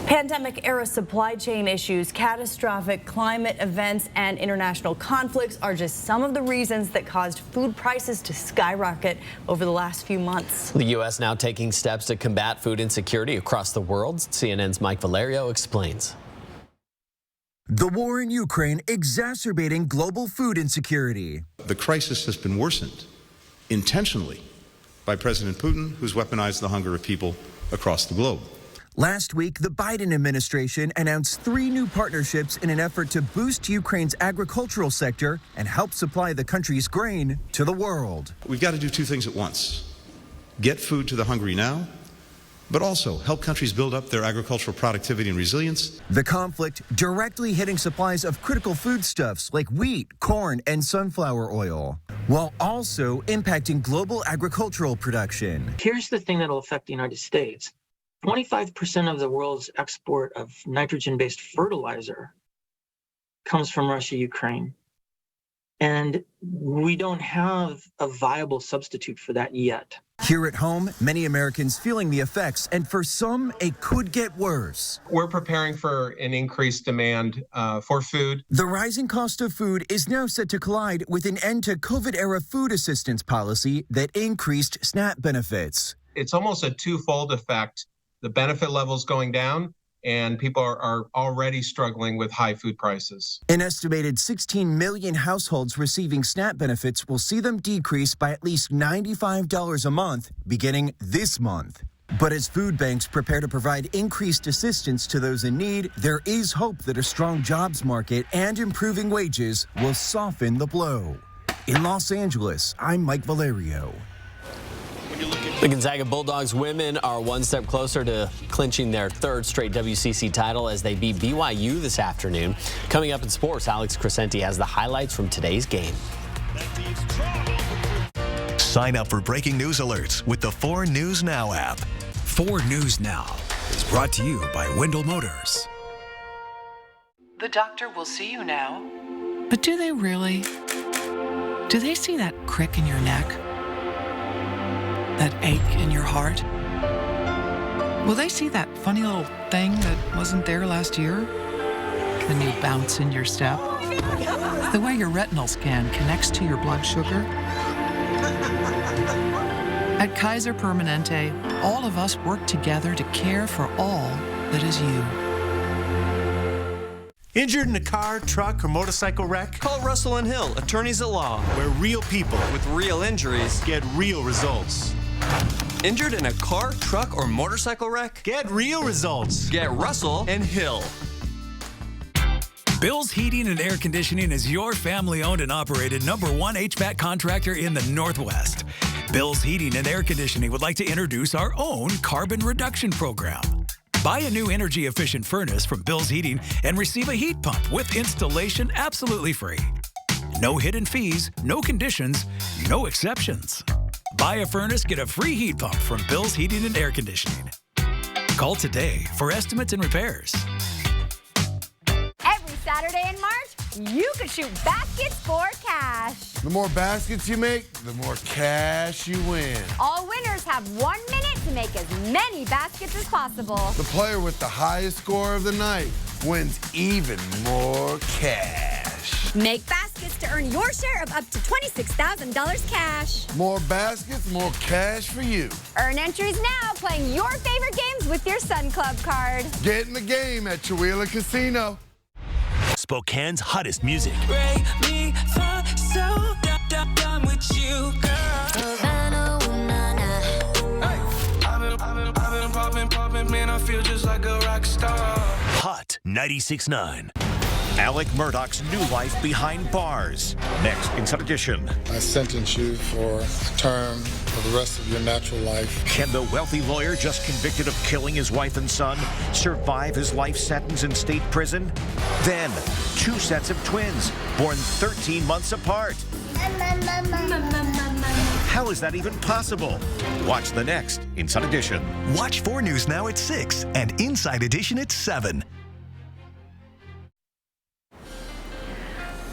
Pandemic-era supply chain issues, catastrophic climate events, and international conflicts are just some of the reasons that caused food prices to skyrocket over the last few months. The U.S. now taking steps to combat food insecurity across the world. CNN's Mike Valerio explains. The war in Ukraine exacerbating global food insecurity. The crisis has been worsened intentionally by President Putin, who's weaponized the hunger of people across the globe. Last week, the Biden administration announced 3 new partnerships in an effort to boost Ukraine's agricultural sector and help supply the country's grain to the world. We've got to do 2 things at once. Get food to the hungry now, but also help countries build up their agricultural productivity and resilience. The conflict directly hitting supplies of critical foodstuffs like wheat, corn, and sunflower oil, while also impacting global agricultural production. Here's the thing that will affect the United States. 25% of the world's export of nitrogen-based fertilizer comes from Russia, Ukraine. And we don't have a viable substitute for that yet. Here at home, many Americans feeling the effects, and for some, it could get worse. We're preparing for an increased demand for food. The rising cost of food is now set to collide with an end to COVID-era food assistance policy that increased SNAP benefits. It's almost a twofold effect. The benefit levels going down, and people are already struggling with high food prices. An estimated 16 million households receiving SNAP benefits will see them decrease by at least $95 a month beginning this month. But as food banks prepare to provide increased assistance to those in need, there is hope that a strong jobs market and improving wages will soften the blow. In Los Angeles, I'm Mike Valerio. The Gonzaga Bulldogs women are one step closer to clinching their 3rd straight WCC title as they beat BYU this afternoon. Coming up in sports, Alex Crescenti has the highlights from today's game. Sign up for breaking news alerts with the 4 News Now app. 4 News Now is brought to you by Wendell Motors. The doctor will see you now. But do they really? Do they see that crick in your neck? That ache in your heart? Will they see that funny little thing that wasn't there last year? The new bounce in your step? The way your retinal scan connects to your blood sugar? At Kaiser Permanente, all of us work together to care for all that is you. Injured in a car, truck, or motorcycle wreck? Call Russell & Hill, attorneys at law. Where real people with real injuries get real results. Injured in a car, truck, or motorcycle wreck? Get real results. Get Russell & Hill. Bill's Heating and Air Conditioning is your family-owned and operated #1 HVAC contractor in the Northwest. Bill's Heating and Air Conditioning would like to introduce our own carbon reduction program. Buy a new energy-efficient furnace from Bill's Heating and receive a heat pump with installation absolutely free. No hidden fees, no conditions, no exceptions. Buy a furnace, get a free heat pump from Bill's Heating and Air Conditioning. Call today for estimates and repairs. Every Saturday in March, you can shoot baskets for cash. The more baskets you make, the more cash you win. All winners have 1 minute to make as many baskets as possible. The player with the highest score of the night wins even more cash. Make baskets to earn your share of up to $26,000 cash. More baskets, more cash for you. Earn entries now playing your favorite games with your Sun Club card. Get in the game at Chihuahua Casino. Spokane's hottest music. Break me for so done with you, girl. I've been popping, man, I feel just like a rock star. Hot 96.9. Alec Murdaugh's new life behind bars. Next, Inside Edition. I sentence you for term for the rest of your natural life. Can the wealthy lawyer just convicted of killing his wife and son survive his life sentence in state prison? Then, 2 sets of twins born 13 months apart. How is that even possible? Watch the next Inside Edition. Watch 4 News Now at 6 and Inside Edition at 7.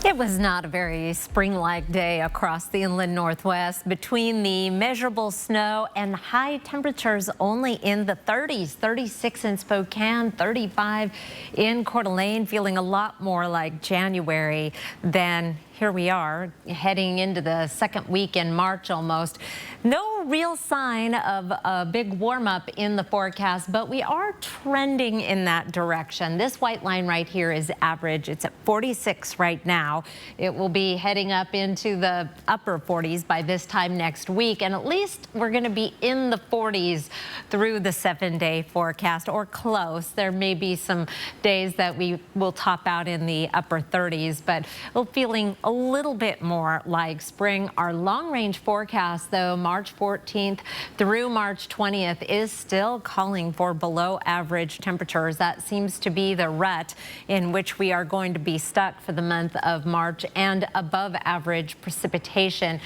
It was not a very spring-like day across the inland Northwest. Between the measurable snow and high temperatures only in the 30s, 36 in Spokane, 35 in Coeur d'Alene, feeling a lot more like January than here we are heading into the second week in March almost. No real sign of a big warm up in the forecast, but we are trending in that direction. This white line right here is average. It's at 46 right now. It will be heading up into the upper 40s by this time next week, and at least we're going to be in the 40s through the 7-day forecast, or close. There may be some days that we will top out in the upper 30s, but we're feeling a little bit more like spring. Our long-range forecast, though, March 14th through March 20th, is still calling for below average temperatures. That seems to be the rut in which we are going to be stuck for the month of March, and above average precipitation.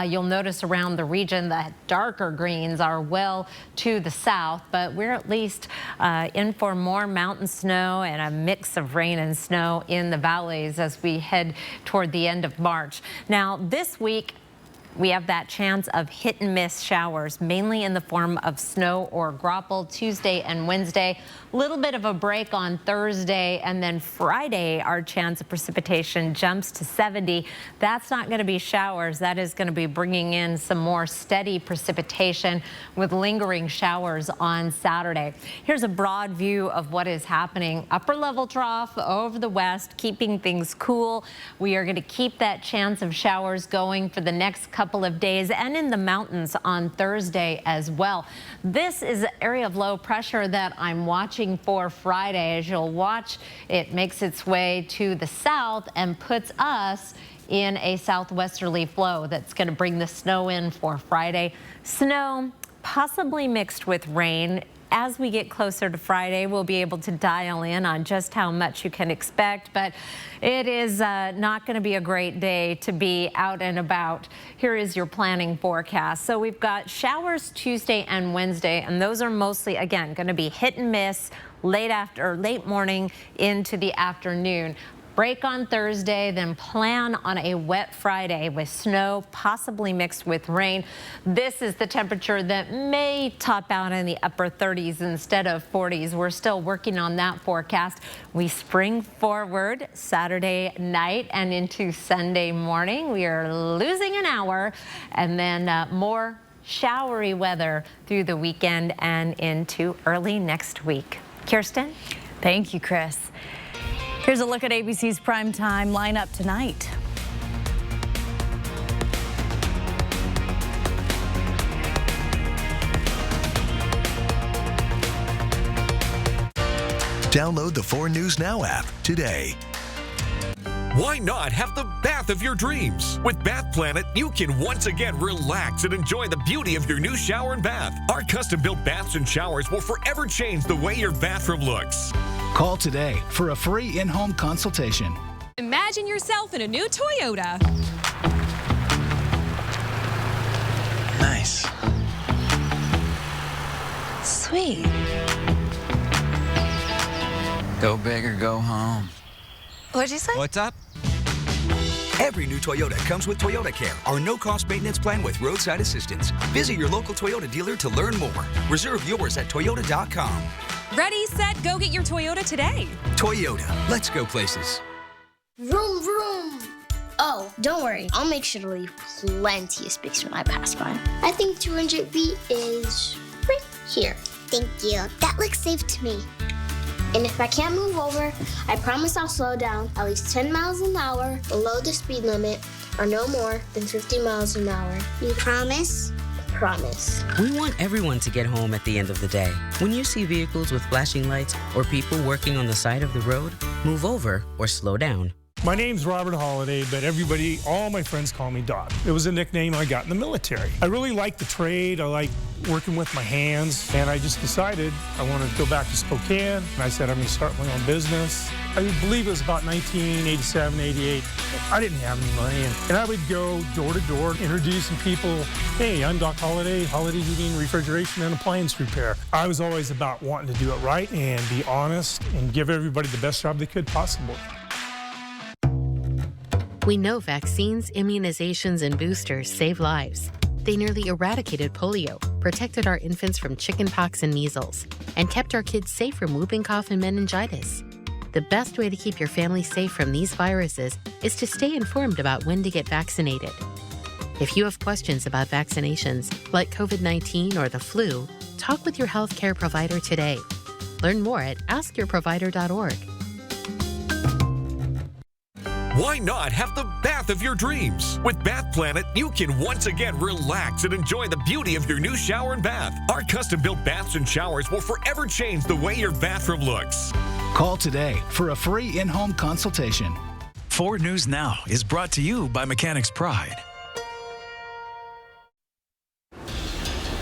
You'll notice around the region that darker greens are well to the south, but we're at least in for more mountain snow and a mix of rain and snow in the valleys as we head toward the end of March. Now, this week, we have that chance of hit and miss showers, mainly in the form of snow or graupel Tuesday and Wednesday. A little bit of a break on Thursday, and then Friday, our chance of precipitation jumps to 70. That's not going to be showers. That is going to be bringing in some more steady precipitation with lingering showers on Saturday. Here's a broad view of what is happening. Upper level trough over the west, keeping things cool. We are going to keep that chance of showers going for the next couple of days, and in the mountains on Thursday as well. This is an area of low pressure that I'm watching for Friday. As you'll watch, it makes its way to the south and puts us in a southwesterly flow that's going to bring the snow in for Friday. Snow possibly mixed with rain. As we get closer to Friday, we'll be able to dial in on just how much you can expect, but it is not going to be a great day to be out and about. Here is your planning forecast. So we've got showers Tuesday and Wednesday, and those are mostly, again, going to be hit and miss late morning into the afternoon. Break on Thursday, then plan on a wet Friday with snow possibly mixed with rain. This is the temperature that may top out in the upper 30s instead of 40s. We're still working on that forecast. We spring forward Saturday night and into Sunday morning. We are losing an hour, and then more showery weather through the weekend and into early next week. Kirsten? Thank you, Chris. Here's a look at ABC's primetime lineup tonight. Download the 4 News Now app today. Why not have the bath of your dreams? With Bath Planet, you can once again relax and enjoy the beauty of your new shower and bath. Our custom-built baths and showers will forever change the way your bathroom looks. Call today for a free in-home consultation. Imagine yourself in a new Toyota. Nice. Sweet. Go big or go home. What'd you say? What's up? Every new Toyota comes with Toyota Care, our no-cost maintenance plan with roadside assistance. Visit your local Toyota dealer to learn more. Reserve yours at Toyota.com. Ready, set, go get your Toyota today. Toyota, let's go places. Vroom, vroom. Oh, don't worry. I'll make sure to leave plenty of space when I pass by. I think 200 feet is right here. Thank you. That looks safe to me. And if I can't move over, I promise I'll slow down at least 10 miles an hour below the speed limit, or no more than 50 miles an hour. You promise? promise. We want everyone to get home at the end of the day. When you see vehicles with flashing lights or people working on the side of the road, move over or slow down. My name's Robert Holliday, but all my friends call me Doc. It was a nickname I got in the military. I really like the trade. I like working with my hands, and I just decided I wanted to go back to Spokane, and I said I'm going to start my own business. I believe it was about 1987, 88. I didn't have any money, and I would go door to door introducing people, hey, I'm Doc Holliday, Holliday Heating, Refrigeration, and Appliance Repair. I was always about wanting to do it right and be honest and give everybody the best job they could possible. We know vaccines, immunizations, and boosters save lives. They nearly eradicated polio, protected our infants from chickenpox and measles, and kept our kids safe from whooping cough and meningitis. The best way to keep your family safe from these viruses is to stay informed about when to get vaccinated. If you have questions about vaccinations, like COVID-19 or the flu, talk with your healthcare provider today. Learn more at askyourprovider.org. Why not have the bath of your dreams? With Bath Planet, you can once again relax and enjoy the beauty of your new shower and bath. Our custom-built baths and showers will forever change the way your bathroom looks. Call today for a free in-home consultation. 4 News Now is brought to you by Mechanics Pride.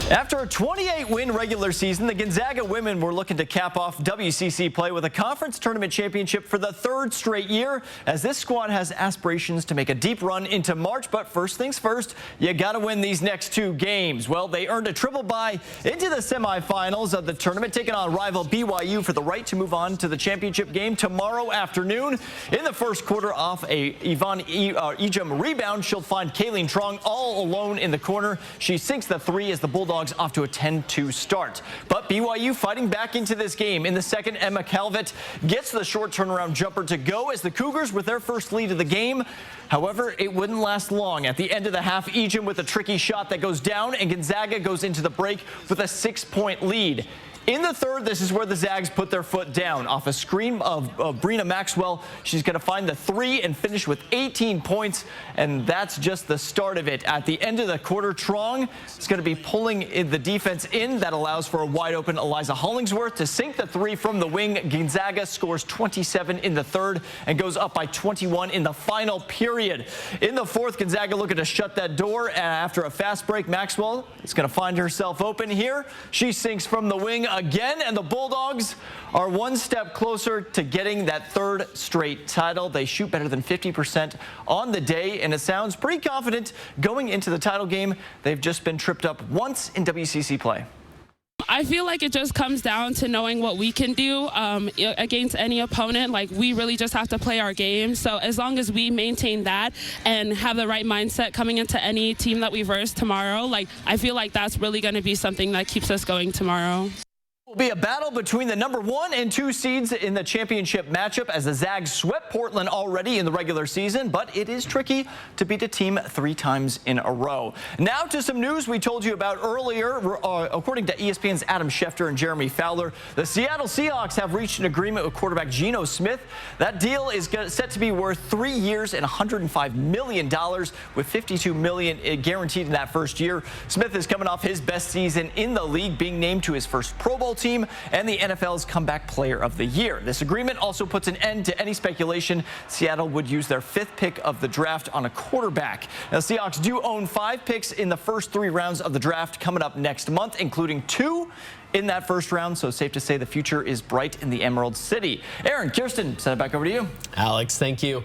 After a 28-win regular season, the Gonzaga women were looking to cap off WCC play with a conference tournament championship for the 3rd straight year, as this squad has aspirations to make a deep run into March. But first things first, you got to win these next 2 games. Well, they earned a triple bye into the semifinals of the tournament, taking on rival BYU for the right to move on to the championship game tomorrow afternoon. In the first quarter, off a Yvonne Ejim rebound, she'll find Kayleen Trong all alone in the corner. She sinks the 3 as the Bulldogs off to a 10-2 start. But BYU fighting back into this game. In the second, Emma Calvert gets the short turnaround jumper to go as the Cougars with their first lead of the game. However, it wouldn't last long. At the end of the half, Ejim with a tricky shot that goes down, and Gonzaga goes into the break with a 6-point lead. In the third, this is where the Zags put their foot down. Off a screen of Brina Maxwell, she's going to find the 3 and finish with 18 points, and that's just the start of it. At the end of the quarter, Trong is going to be pulling the defense in. That allows for a wide-open Eliza Hollingsworth to sink the 3 from the wing. Gonzaga scores 27 in the third and goes up by 21 in the final period. In the fourth, Gonzaga looking to shut that door, and after a fast break, Maxwell is going to find herself open here. She sinks from the wing again, and the Bulldogs are one step closer to getting that 3rd straight title. They shoot better than 50% on the day, and it sounds pretty confident going into the title game. They've just been tripped up once in WCC play. I feel like it just comes down to knowing what we can do against any opponent. Like, we really just have to play our game. So as long as we maintain that and have the right mindset coming into any team that we verse tomorrow, like, I feel like that's really going to be something that keeps us going tomorrow. Will be a battle between the number 1 and 2 seeds in the championship matchup, as the Zags swept Portland already in the regular season, but it is tricky to beat a team 3 times in a row. Now to some news we told you about earlier. According to ESPN's Adam Schefter and Jeremy Fowler, the Seattle Seahawks have reached an agreement with quarterback Geno Smith. That deal is set to be worth 3 years and $105 million, with $52 million guaranteed in that first year. Smith is coming off his best season in the league, being named to his first Pro Bowl team and the NFL's Comeback Player of the Year. This agreement also puts an end to any speculation Seattle would use their 5th pick of the draft on a quarterback. Now, Seahawks do own 5 picks in the first 3 rounds of the draft coming up next month, including 2 in that first round, so safe to say the future is bright in the Emerald City. Aaron, Kirsten, send it back over to you. Alex, thank you.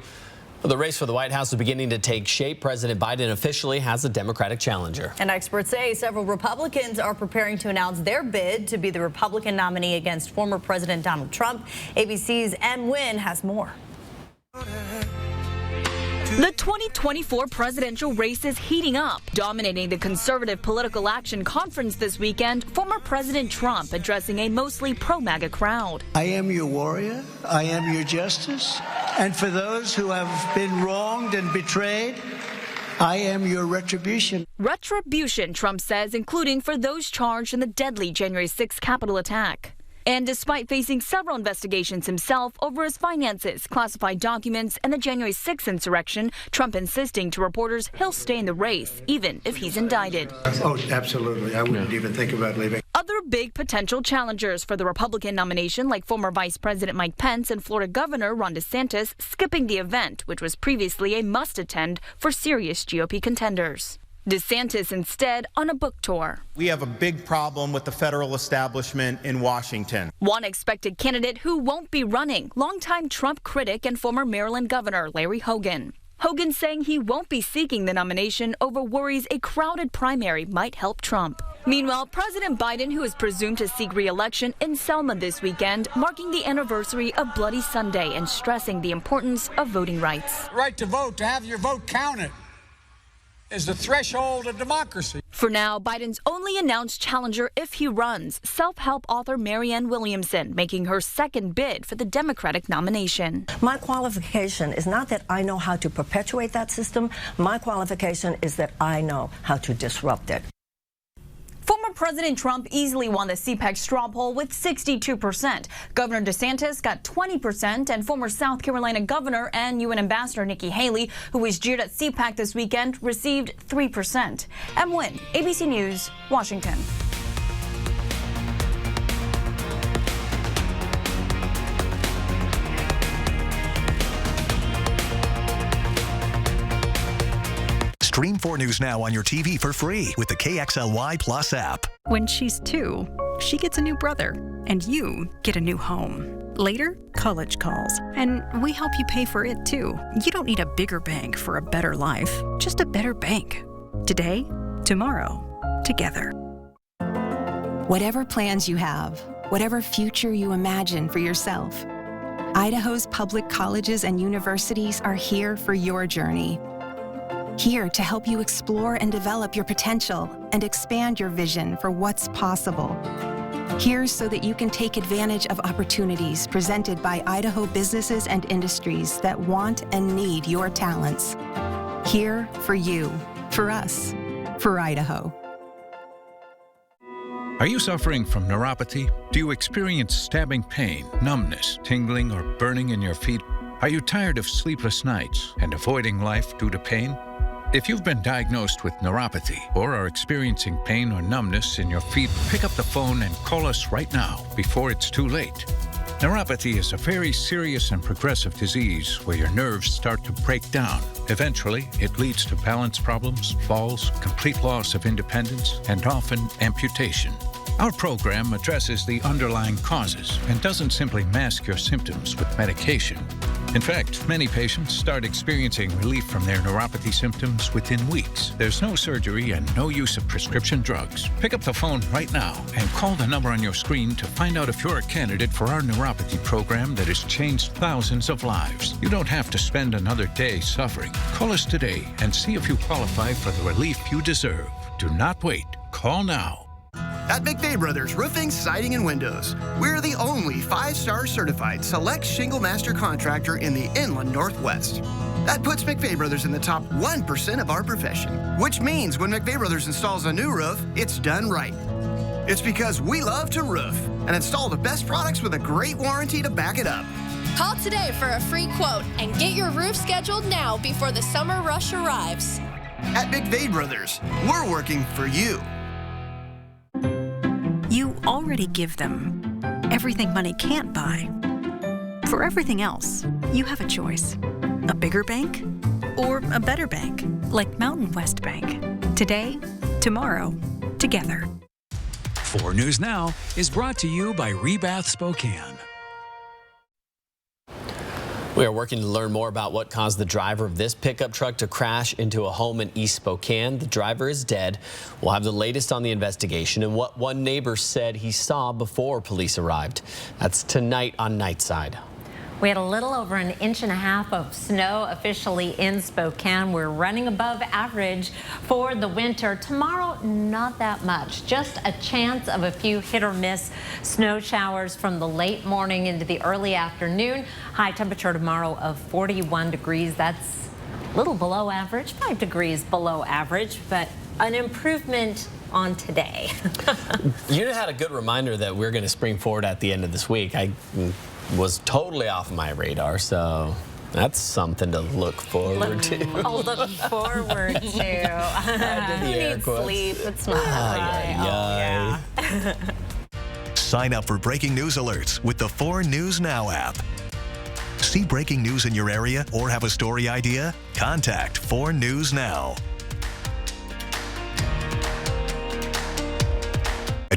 Well, the race for the White House is beginning to take shape. President Biden officially has a Democratic challenger. And experts say several Republicans are preparing to announce their bid to be the Republican nominee against former President Donald Trump. ABC's Ann Wynn has more. The 2024 presidential race is heating up. Dominating the Conservative Political Action Conference this weekend, former President Trump addressing a mostly pro-MAGA crowd. I am your warrior. I am your justice. And for those who have been wronged and betrayed, I am your retribution. Retribution, Trump says, including for those charged in the deadly January 6th Capitol attack. And despite facing several investigations himself over his finances, classified documents, and the January 6th insurrection, Trump insisting to reporters he'll stay in the race, even if he's indicted. Oh, absolutely. I wouldn't even think about leaving. Other big potential challengers for the Republican nomination, like former Vice President Mike Pence and Florida Governor Ron DeSantis, skipping the event, which was previously a must-attend for serious GOP contenders. DeSantis instead on a book tour. We have a big problem with the federal establishment in Washington. One expected candidate who won't be running, longtime Trump critic and former Maryland Governor Larry Hogan. Hogan saying he won't be seeking the nomination over worries a crowded primary might help Trump. Meanwhile, President Biden, who is presumed to seek re-election in Selma this weekend, marking the anniversary of Bloody Sunday and stressing the importance of voting rights. Right to vote, to have your vote counted, is the threshold of democracy. For now, Biden's only announced challenger if he runs, self-help author Marianne Williamson, making her second bid for the Democratic nomination. My qualification is not that I know how to perpetuate that system. My qualification is that I know how to disrupt it. Former President Trump easily won the CPAC straw poll with 62%. Governor DeSantis got 20%, and former South Carolina Governor and UN Ambassador Nikki Haley, who was jeered at CPAC this weekend, received 3%. Em Nguyen, ABC News, Washington. Stream 4 News now on your TV for free with the KXLY Plus app. When she's 2, she gets a new brother, and you get a new home. Later, college calls, and we help you pay for it too. You don't need a bigger bank for a better life, just a better bank. Today, tomorrow, together. Whatever plans you have, whatever future you imagine for yourself, Idaho's public colleges and universities are here for your journey. Here to help you explore and develop your potential and expand your vision for what's possible. Here so that you can take advantage of opportunities presented by Idaho businesses and industries that want and need your talents. Here for you, for us, for Idaho. Are you suffering from neuropathy? Do you experience stabbing pain, numbness, tingling, or burning in your feet? Are you tired of sleepless nights and avoiding life due to pain? If you've been diagnosed with neuropathy or are experiencing pain or numbness in your feet, pick up the phone and call us right now before it's too late. Neuropathy is a very serious and progressive disease where your nerves start to break down. Eventually, it leads to balance problems, falls, complete loss of independence, and often amputation. Our program addresses the underlying causes and doesn't simply mask your symptoms with medication. In fact, many patients start experiencing relief from their neuropathy symptoms within weeks. There's no surgery and no use of prescription drugs. Pick up the phone right now and call the number on your screen to find out if you're a candidate for our neuropathy program that has changed thousands of lives. You don't have to spend another day suffering. Call us today and see if you qualify for the relief you deserve. Do not wait. Call now. At McVeigh Brothers Roofing, Siding, and Windows, we're the only 5-star certified select shingle master contractor in the Inland Northwest. That puts McVeigh Brothers in the top 1% of our profession, which means when McVeigh Brothers installs a new roof, it's done right. It's because we love to roof and install the best products with a great warranty to back it up. Call today for a free quote and get your roof scheduled now before the summer rush arrives. At McVeigh Brothers, we're working for you. You already give them everything money can't buy. For everything else, you have a choice. A bigger bank or a better bank, like Mountain West Bank. Today, tomorrow, together. 4 News Now is brought to you by Rebath Spokane. We are working to learn more about what caused the driver of this pickup truck to crash into a home in East Spokane. The driver is dead. We'll have the latest on the investigation and what one neighbor said he saw before police arrived. That's tonight on Nightside. We had a little over 1.5 inches of snow officially in Spokane. We're running above average for the winter. Tomorrow, not that much. Just a chance of a few hit or miss snow showers from the late morning into the early afternoon. High temperature tomorrow of 41 degrees. That's a little below average, 5 degrees below average, but an improvement on today. You had a good reminder that we're going to spring forward at the end of this week. I was totally off my radar, so that's something to look forward to. Oh, look forward to. Who needs sleep? It's not right. Yeah. Sign up for breaking news alerts with the 4 News Now app. See breaking news in your area or have a story idea? Contact 4 News Now.